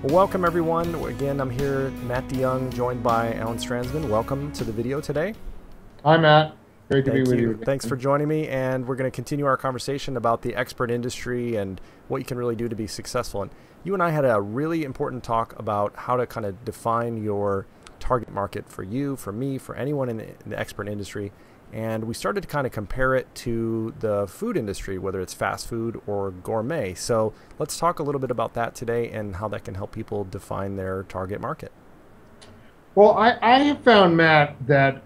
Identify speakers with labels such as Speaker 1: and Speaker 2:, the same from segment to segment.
Speaker 1: Well, welcome everyone. Again, I'm here, Matt DeYoung, joined by Alan Stransman. Welcome to the video today.
Speaker 2: Hi, Matt. Great to be
Speaker 1: Thank
Speaker 2: with you
Speaker 1: you.
Speaker 2: again.
Speaker 1: Thanks for joining me, and we're going to continue our conversation about the expert industry and what you can really do to be successful. And you and I had a really important talk about how to kind of define your target market for you, for me, for anyone in the expert industry. And we started to kind of compare it to the food industry, whether it's fast food or gourmet. So let's talk a little bit about that today and how that can help people define their target market.
Speaker 2: Well, I have found, Matt, that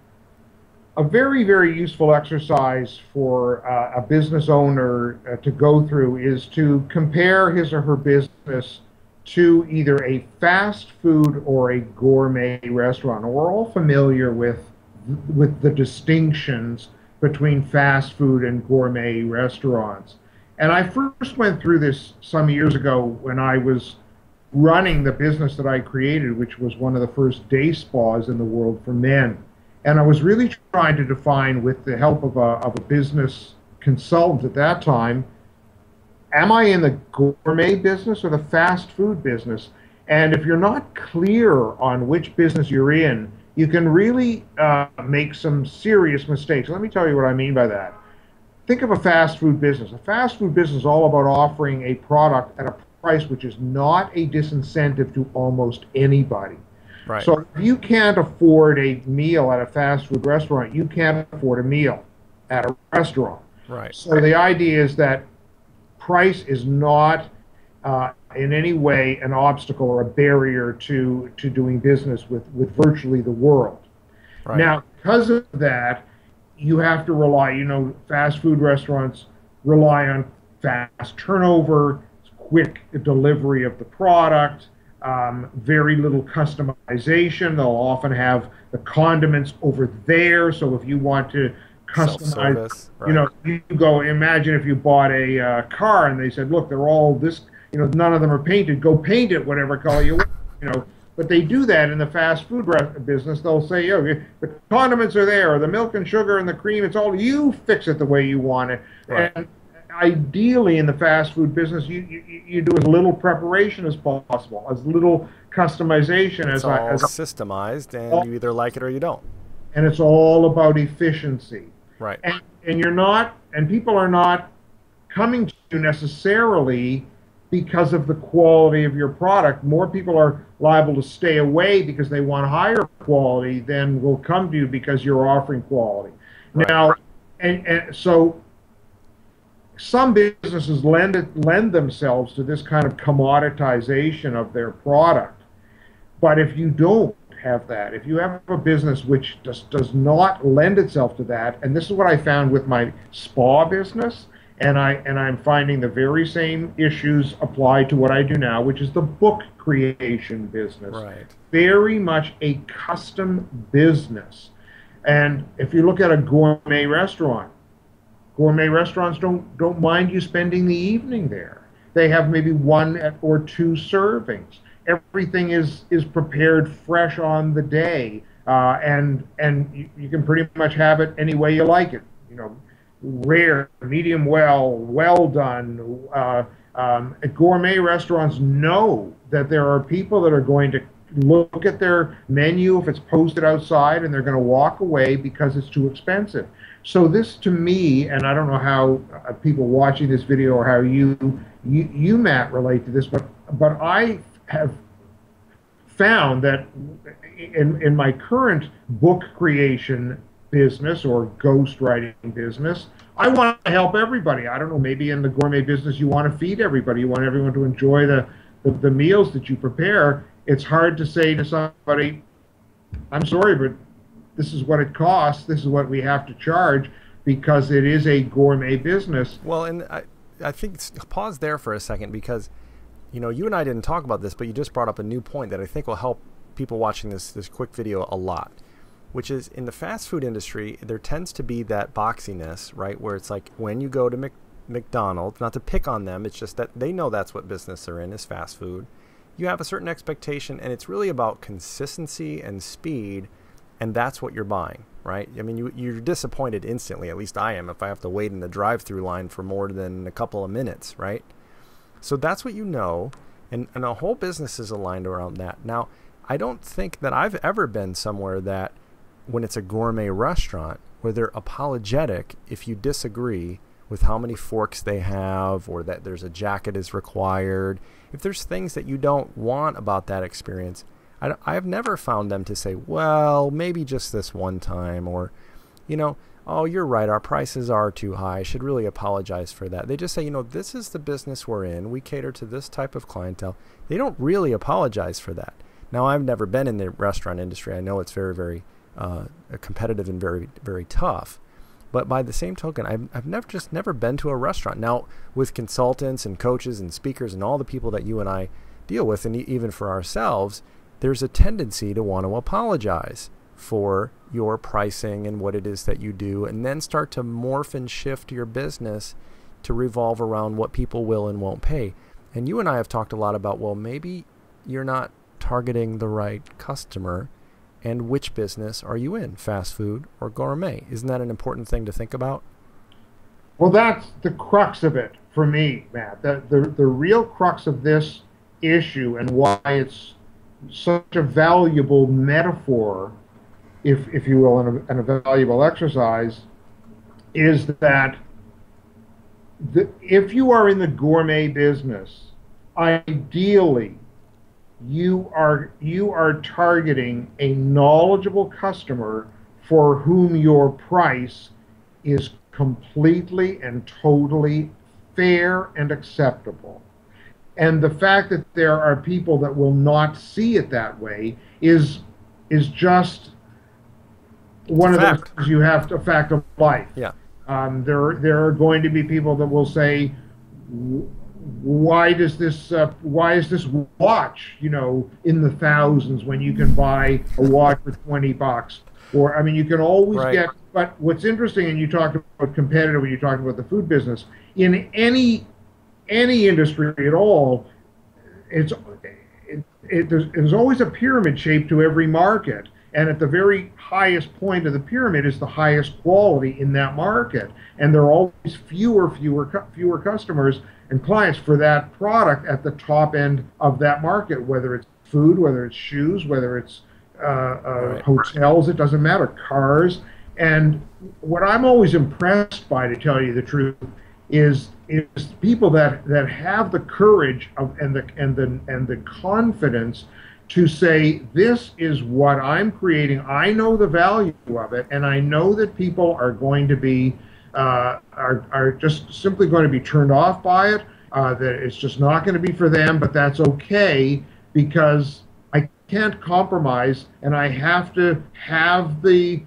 Speaker 2: a very, very useful exercise for a business owner to go through is to compare his or her business to either a fast food or a gourmet restaurant. And we're all familiar with the distinctions between fast food and gourmet restaurants. And I first went through this some years ago when I was running the business that I created, which was one of the first day spas in the world for men. And I was really trying to define, with the help of a business consultant at that time, am I in the gourmet business or the fast food business? And if you're not clear on which business you're in, you can really make some serious mistakes. Let me tell you what I mean by that. Think of a fast food business. A fast food business is all about offering a product at a price which is not a disincentive to almost anybody.
Speaker 1: Right.
Speaker 2: So if you can't afford a meal at a fast food restaurant, you can't afford a meal at a restaurant.
Speaker 1: Right.
Speaker 2: So the idea is that price is not in any way an obstacle or a barrier to doing business with virtually the world.
Speaker 1: Right.
Speaker 2: Now, because of that, you have to rely, fast food restaurants rely on fast turnover, quick delivery of the product, very little customization. They'll often have the condiments over there. So if you want to customize,
Speaker 1: right.
Speaker 2: You go, imagine if you bought a car and they said, look, they're all this, none of them are painted. Go paint it whatever color you want, But they do that in the fast food business. They'll say, the condiments are there, or the milk and sugar and the cream, it's all, you fix it the way you want it.
Speaker 1: Right.
Speaker 2: And ideally in the fast food business, you do as little preparation as possible, as little customization
Speaker 1: it's all systemized, and you either like it or you don't.
Speaker 2: And it's all about efficiency.
Speaker 1: Right.
Speaker 2: And you're not, and people are not coming to you necessarily because of the quality of your product. More people are liable to stay away because they want higher quality than will come to you because you're offering quality.
Speaker 1: Right.
Speaker 2: Now, and so some businesses lend themselves to this kind of commoditization of their product. But if you don't have that, if you have a business which just does not lend itself to that, and this is what I found with my spa business, and I'm finding the very same issues apply to what I do now, which is the book creation business.
Speaker 1: Right.
Speaker 2: Very much a custom business. And if you look at a gourmet restaurants don't mind you spending the evening there. They have maybe one or two servings. Everything is prepared fresh on the day, and you can pretty much have it any way you like it. Rare, medium well done. Gourmet restaurants know that there are people that are going to look at their menu if it's posted outside, and they're going to walk away because it's too expensive. So this, to me, and I don't know how people watching this video or how you Matt, relate to this, but I have found that in my current book creation business or ghostwriting business, I want to help everybody. I don't know, maybe in the gourmet business you want to feed everybody. You want everyone to enjoy the meals that you prepare. It's hard to say to somebody, I'm sorry, but this is what it costs. This is what we have to charge, because it is a gourmet business.
Speaker 1: Well, and I think pause there for a second, because you and I didn't talk about this, but you just brought up a new point that I think will help people watching this quick video a lot, which is in the fast food industry, there tends to be that boxiness, right? Where it's like when you go to McDonald's, not to pick on them, it's just that they know that's what business they're in, is fast food. You have a certain expectation, and it's really about consistency and speed, and that's what you're buying, right? I mean, you're disappointed instantly, at least I am, if I have to wait in the drive-through line for more than a couple of minutes, right? So that's what you know. And a whole business is aligned around that. Now, I don't think that I've ever been somewhere that when it's a gourmet restaurant where they're apologetic if you disagree with how many forks they have, or that there's a jacket is required. If there's things that you don't want about that experience, I've never found them to say, well, maybe just this one time, or, you know, oh, you're right, our prices are too high, I should really apologize for that. They just say, you know, this is the business we're in, we cater to this type of clientele. They don't really apologize for that. Now, I've never been in the restaurant industry. I know it's very, very competitive and very, very tough. But by the same token, I've never been to a restaurant. Now, with consultants and coaches and speakers and all the people that you and I deal with, and even for ourselves, there's a tendency to want to apologize for your pricing and what it is that you do, and then start to morph and shift your business to revolve around what people will and won't pay. And you and I have talked a lot about, well, maybe you're not targeting the right customer. And which business are you in, fast food or gourmet? Isn't that an important thing to think about?
Speaker 2: Well, that's the crux of it for me, Matt. The real crux of this issue, and why it's such a valuable metaphor, if you will, and a valuable exercise, is that if you are in the gourmet business, ideally, you are targeting a knowledgeable customer for whom your price is completely and totally fair and acceptable. And the fact that there are people that will not see it that way is just one of those things you have to, a fact of life.
Speaker 1: Yeah.
Speaker 2: There are going to be people that will say, why is this watch, you know, in the thousands when you can buy a watch for $20? Or, I mean, you can always get, but what's interesting, and you talked about competitive when you talked about the food business, in any industry at all, there's always a pyramid shape to every market. And at the very highest point of the pyramid is the highest quality in that market. And there are always fewer customers and clients for that product at the top end of that market, whether it's food, whether it's shoes, whether it's hotels, it doesn't matter, cars. And what I'm always impressed by, to tell you the truth, is people that have the courage and the confidence to say, this is what I'm creating. I know the value of it, and I know that people are going to be are just simply going to be turned off by it. That it's just not going to be for them, but that's okay, because I can't compromise, and I have to have the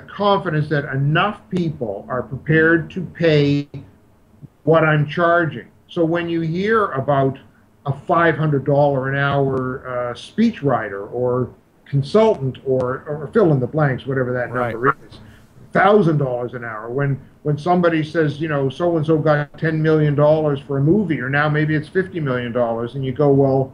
Speaker 2: confidence that enough people are prepared to pay what I'm charging. So when you hear about a $500 an hour speech writer or consultant or fill in the blanks, whatever that number is, $1,000 an hour. When somebody says, you know, so and so got $10 million for a movie, or now maybe it's $50 million, and you go, well,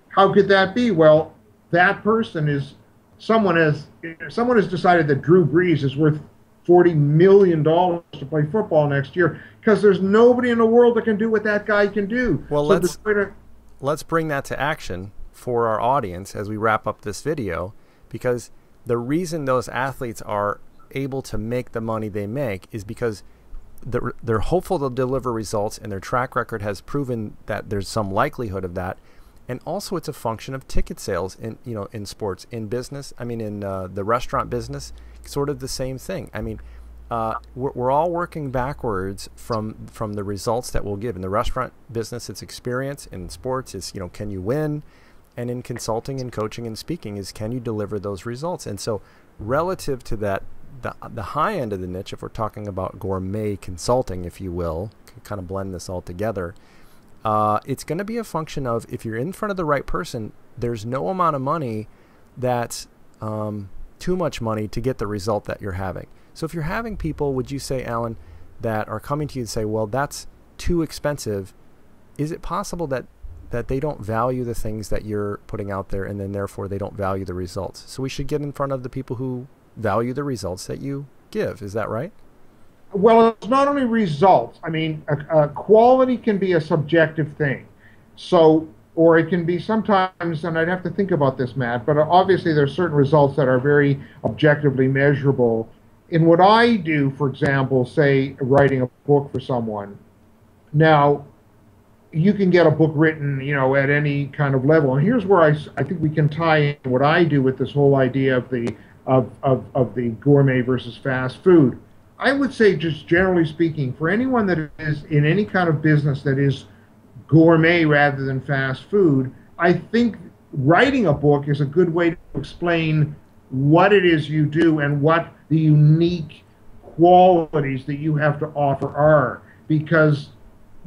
Speaker 2: how could that be? Well, that person is someone has decided that Drew Brees is worth $40 million to play football next year, because there's nobody in the world that can do what that guy can do.
Speaker 1: Well, let's bring that to action for our audience as we wrap up this video, because the reason those athletes are able to make the money they make is because they're hopeful they'll deliver results, and their track record has proven that there's some likelihood of that. And also, it's a function of ticket sales in sports, in business. I mean, in the restaurant business, sort of the same thing. I mean, we're all working backwards from the results that we'll give. In the restaurant business, it's experience. In sports, it's, you know, can you win? And in consulting and coaching and speaking is, can you deliver those results? And so, relative to that, the high end of the niche, if we're talking about gourmet consulting, if you will, kind of blend this all together. It's going to be a function of, if you're in front of the right person, there's no amount of money that's too much money to get the result that you're having. So if you're having people, would you say, Alan, that are coming to you and say, well, that's too expensive, is it possible that they don't value the things that you're putting out there, and then therefore they don't value the results? So we should get in front of the people who value the results that you give. Is that right?
Speaker 2: Well, it's not only results. I mean, quality can be a subjective thing. So, or it can be sometimes, and I'd have to think about this, Matt, but obviously there's certain results that are very objectively measurable. In what I do, for example, say writing a book for someone. Now, you can get a book written, at any kind of level. And here's where I think we can tie in what I do with this whole idea of the gourmet versus fast food. I would say, just generally speaking, for anyone that is in any kind of business that is gourmet rather than fast food, I think writing a book is a good way to explain what it is you do and what the unique qualities that you have to offer are. Because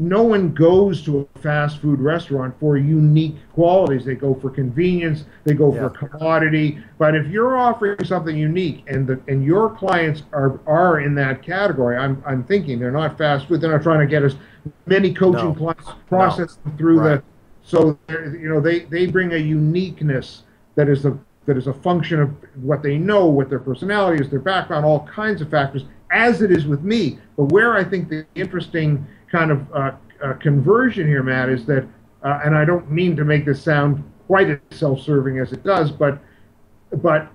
Speaker 2: no one goes to a fast food restaurant for unique qualities. They go for convenience, they go for commodity. But if you're offering something unique and your clients are in that category, I'm thinking they're not fast food. They're not trying to get as many coaching clients, process them through so they bring a uniqueness that is a function of what they know, what their personality is, their background, all kinds of factors, as it is with me. But where I think the interesting kind of conversion here, Matt, is that, and I don't mean to make this sound quite as self-serving as it does, but the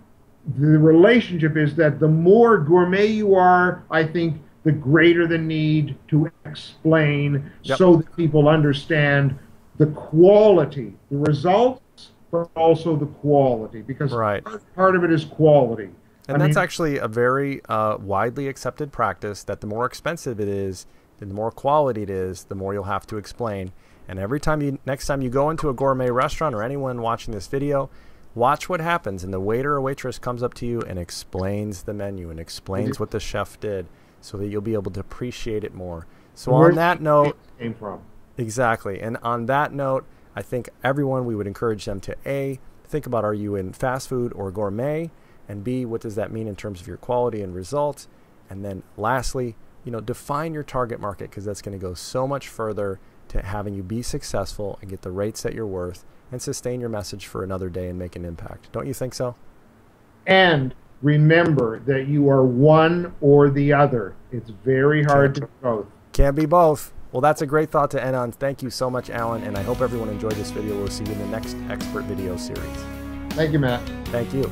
Speaker 2: relationship is that the more gourmet you are, I think, the greater the need to explain so that people understand the quality, the results, but also the quality, because part of it is quality.
Speaker 1: And that's actually a very widely accepted practice, that the more expensive it is, the more quality it is, the more you'll have to explain. And next time you go into a gourmet restaurant, or anyone watching this video, watch what happens. And the waiter or waitress comes up to you and explains the menu and explains what the chef did, so that you'll be able to appreciate it more. So on that note, exactly. And on that note, I think we would encourage them to A, think about, are you in fast food or gourmet? And B, what does that mean in terms of your quality and results? And then lastly, define your target market, because that's going to go so much further to having you be successful and get the rates that you're worth and sustain your message for another day and make an impact. Don't you think so?
Speaker 2: And remember that you are one or the other. It's very hard to be both.
Speaker 1: Can't be both. Well, that's a great thought to end on. Thank you so much, Alan, and I hope everyone enjoyed this video. We'll see you in the next expert video series.
Speaker 2: Thank you, Matt.
Speaker 1: Thank you.